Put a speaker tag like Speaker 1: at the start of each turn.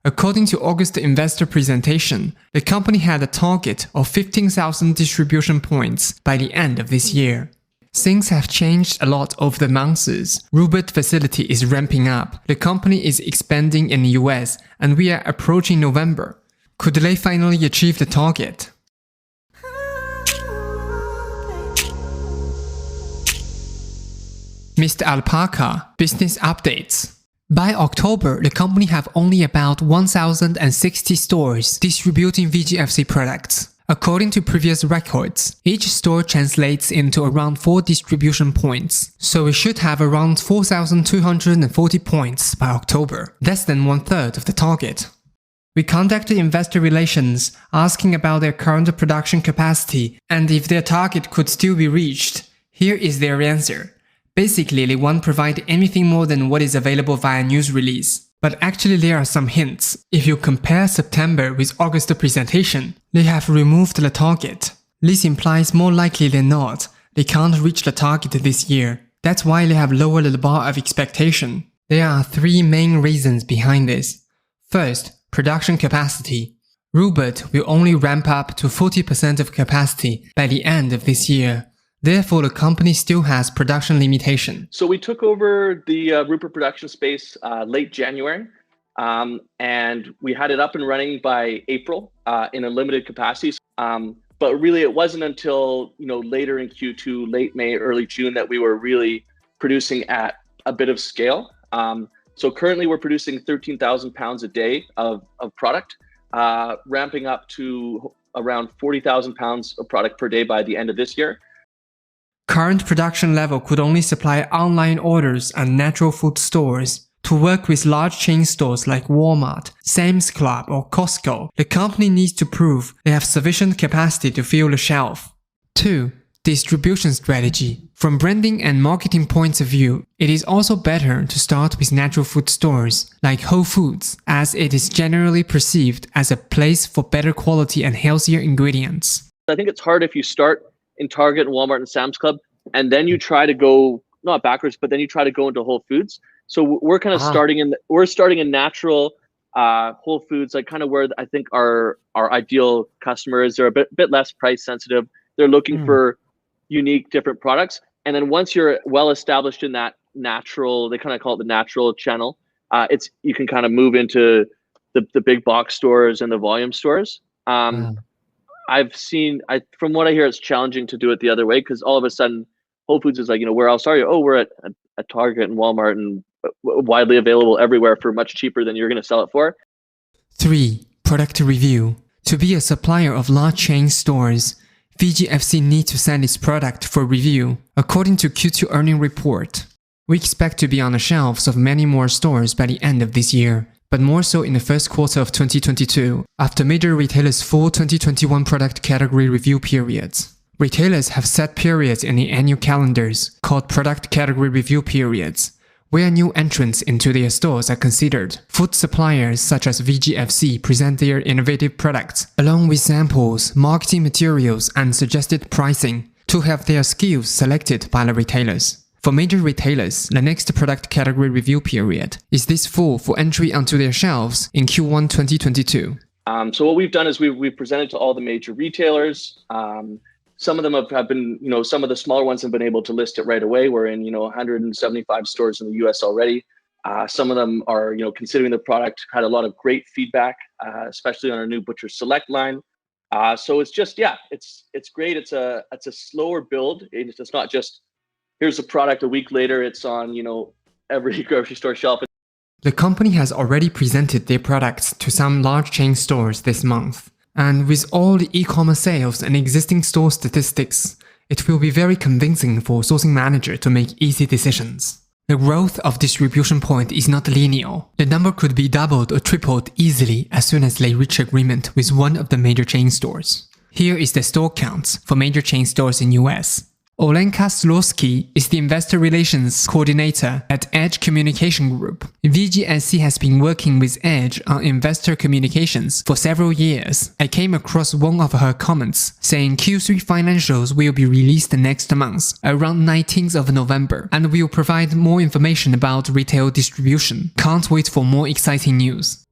Speaker 1: According to August investor presentation, the company had a target of 15,000 distribution points by the end of this year. Things have changed a lot over the months. Rupert facility is ramping up, the company is expanding in the US, and we are approaching November. Could they finally achieve the target? Mr. Alpaca, business updates. By October, the company have only about 1,060 stores distributing VGFC products. According to previous records, each store translates into around 4 distribution points, so we should have around 4,240 points by October, less than 1/3 of the target. We contacted investor relations asking about their current production capacity and if their target could still be reached. Here is their answer. Basically, they won't provide anything more than what is available via news release. But actually there are some hints. If you compare September with August presentation, they have removed the target. This implies more likely than not, they can't reach the target this year. That's why they have lowered the bar of expectation. There are 3 main reasons behind this. First, production capacity. Rupert will only ramp up to 40% of capacity by the end of this year. Therefore, the company still has production limitation.
Speaker 2: So we took over the Rupert production space late January, and we had it up and running by April in a limited capacity. But really, it wasn't until later in Q2, late May, early June that we were really producing at a bit of scale. So currently, we're producing 13,000 pounds a day of product, ramping up to around 40,000 pounds of product per day by the end of this year.
Speaker 1: Current production level could only supply online orders and natural food stores. To work with large chain stores like Walmart, Sam's Club or Costco, the company needs to prove they have sufficient capacity to fill the shelf. 2. Distribution strategy. From branding and marketing points of view, it is also better to start with natural food stores like Whole Foods, as it is generally perceived as a place for better quality and healthier ingredients.
Speaker 2: I think it's hard if you start in Target and Walmart and Sam's Club, and then you try to go, not backwards, but then you try to go into Whole Foods. So we're kind of starting in natural Whole Foods, like kind of where I think our ideal customer is. They're a bit less price sensitive. They're looking for unique, different products. And then once you're well established in that natural, they kind of call it the natural channel, you can kind of move into the big box stores and the volume stores. From what I hear, it's challenging to do it the other way, because all of a sudden Whole Foods is like, where else are you? Oh, we're at Target and Walmart and widely available everywhere for much cheaper than you're going to sell it for.
Speaker 1: 3. Product review. To be a supplier of large chain stores, VGFC needs to send its product for review. According to Q2 earning report, we expect to be on the shelves of many more stores by the end of this year, but more so in the first quarter of 2022, after major retailers' full 2021 product category review periods. Retailers have set periods in the annual calendars, called product category review periods, where new entrants into their stores are considered. Food suppliers such as VGFC present their innovative products, along with samples, marketing materials, and suggested pricing, to have their SKUs selected by the retailers. For major retailers, the next product category review period is this fall for entry onto their shelves in Q1 2022.
Speaker 2: So what we've done is we've presented to all the major retailers. Some of them have been, some of the smaller ones have been able to list it right away. We're in, 175 stores in the US already. Some of them are, considering the product, had a lot of great feedback, especially on our new Butcher Select line. So it's just, it's great. It's a slower build. It's not just, here's a product, a week later, it's on, every grocery store shelf.
Speaker 1: The company has already presented their products to some large chain stores this month. And with all the e-commerce sales and existing store statistics, it will be very convincing for a sourcing manager to make easy decisions. The growth of distribution point is not linear. The number could be doubled or tripled easily as soon as they reach agreement with one of the major chain stores. Here is the store counts for major chain stores in US. Olenka Slosky is the investor relations coordinator at Edge Communication Group. VGFC has been working with Edge on investor communications for several years. I came across one of her comments saying Q3 financials will be released next month, around 19th of November, and will provide more information about retail distribution. Can't wait for more exciting news.